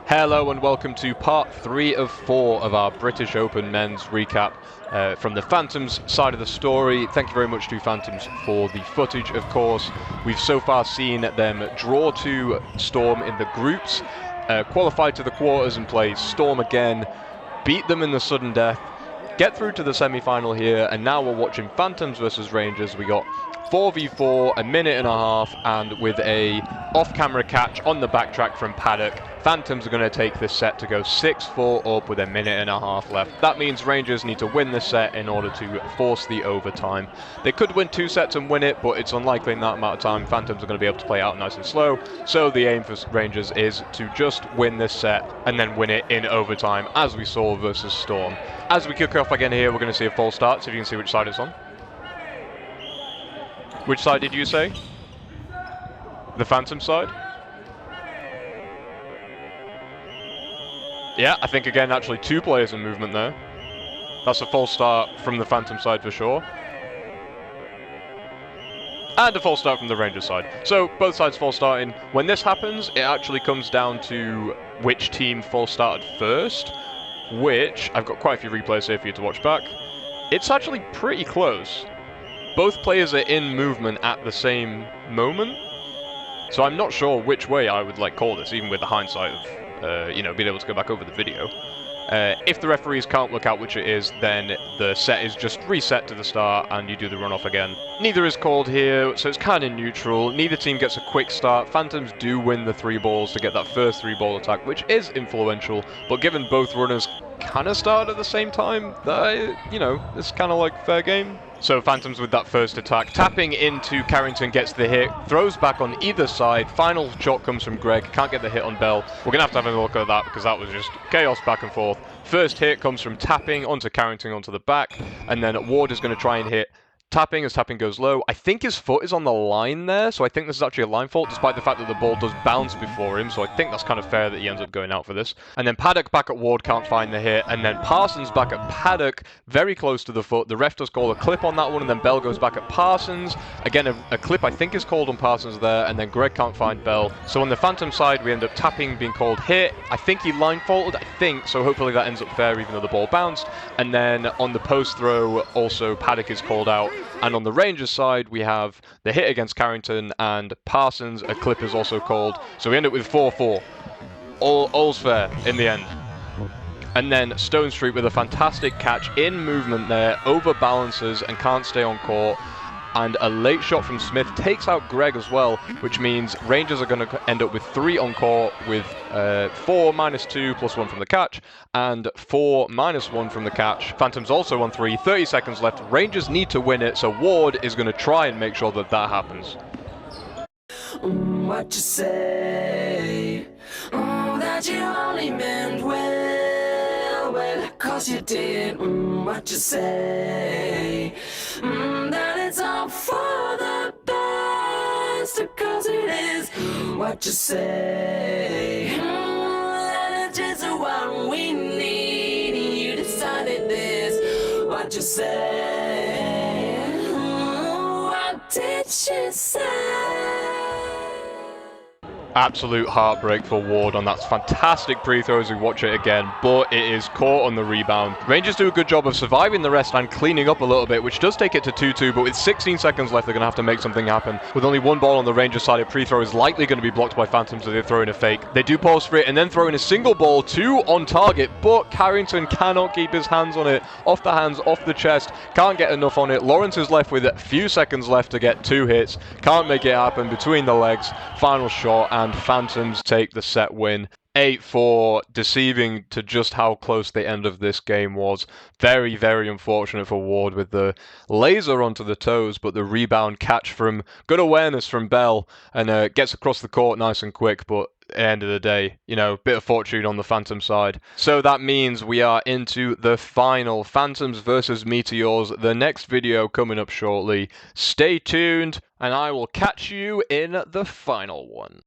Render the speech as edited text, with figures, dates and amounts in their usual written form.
Hello and welcome to part 3 of 4 of our British Open men's recap from the Phantoms side of the story. Thank you very much to Phantoms for the footage, of course. We've so far seen them draw to Storm in the groups, qualify to the quarters and play Storm again, beat them in the sudden death, get through to the semi-final here, and now we're watching Phantoms versus Rangers. We got 4v4, a minute and a half, and with a off-camera catch on the backtrack from Paddock, Phantoms are going to take this set to go 6-4 up with a minute and a half left. That means Rangers need to win this set in order to force the overtime. They could win 2 sets and win it, but it's unlikely in that amount of time. Phantoms are going to be able to play out nice and slow, so the aim for Rangers is to just win this set and then win it in overtime, as we saw versus Storm. As we kick off again here, we're going to see a false start, so if you can see which side it's on. Which side did you say? The Phantom side? Yeah, I think again actually 2 players in movement there. That's a false start from the Phantom side for sure. And a false start from the Rangers side. So both sides false starting. When this happens, it actually comes down to which team false started first, which I've got quite a few replays here for you to watch back. It's actually pretty close. Both players are in movement at the same moment, so I'm not sure which way I would call this, even with the hindsight of being able to go back over the video. If the referees can't work out which it is, then the set is just reset to the start and you do the runoff again. Neither is called here, so it's kind of neutral. Neither team gets a quick start. Phantoms do win the 3 balls to get that first 3-ball attack, which is influential, but given both runners kind of started at the same time, it's kind of like fair game. So Phantoms with that first attack, tapping into Carrington, gets the hit, throws back on either side, final shot comes from Greg, can't get the hit on Bell. We're going to have a look at that because that was just chaos back and forth. First hit comes from tapping onto Carrington onto the back, and then Ward is going to try and hit tapping as tapping goes low. I think his foot is on the line there, so I think this is actually a line fault, despite the fact that the ball does bounce before him, so I think that's kind of fair that he ends up going out for this. And then Paddock back at Ward, can't find the hit, and then Parsons back at Paddock, very close to the foot. The ref does call a clip on that one, and then Bell goes back at Parsons. Again, a clip I think is called on Parsons there, and then Greg can't find Bell. So on the Phantom side, we end up tapping being called hit. I think he line faulted, so hopefully that ends up fair even though the ball bounced. And then on the post throw, also Paddock is called out. And on the Rangers side, we have the hit against Carrington and Parsons. A clip is also called. So we end up with 4-4. All's fair in the end. And then Stone Street with a fantastic catch in movement there, overbalances and can't stay on court. And a late shot from Smith takes out Greg as well, which means Rangers are going to end up with 3 on court with 4 minus 2 plus 1 from the catch and 4 minus 1 from the catch. Phantoms also on 3, 30 seconds left. Rangers need to win it, so Ward is going to try and make sure that that happens. What you say? That you only meant well, cause you did. What you say? That it's all for the best, cause it is. What you say? That it's just what we need. You decided this. What you say? What did she say? Absolute heartbreak for Ward on that fantastic pre-throw as we watch it again, but it is caught on the rebound. Rangers do a good job of surviving the rest and cleaning up a little bit, which does take it to 2-2, but with 16 seconds left, they're going to have to make something happen. With only 1 ball on the Rangers side, a pre-throw is likely going to be blocked by Phantoms, so they throw in a fake. They do pause for it and then throw in a single ball, 2 on target, but Carrington cannot keep his hands on it. Off the hands, off the chest, can't get enough on it. Lawrence is left with a few seconds left to get 2 hits, can't make it happen between the legs. Final shot, and Phantoms take the set win. 8-4, deceiving to just how close the end of this game was. Very, very unfortunate for Ward with the laser onto the toes, but the rebound catch from good awareness from Bell and gets across the court nice and quick, but at the end of the day, bit of fortune on the Phantom side. So that means we are into the final, Phantoms versus Meteors. The next video coming up shortly. Stay tuned, and I will catch you in the final one.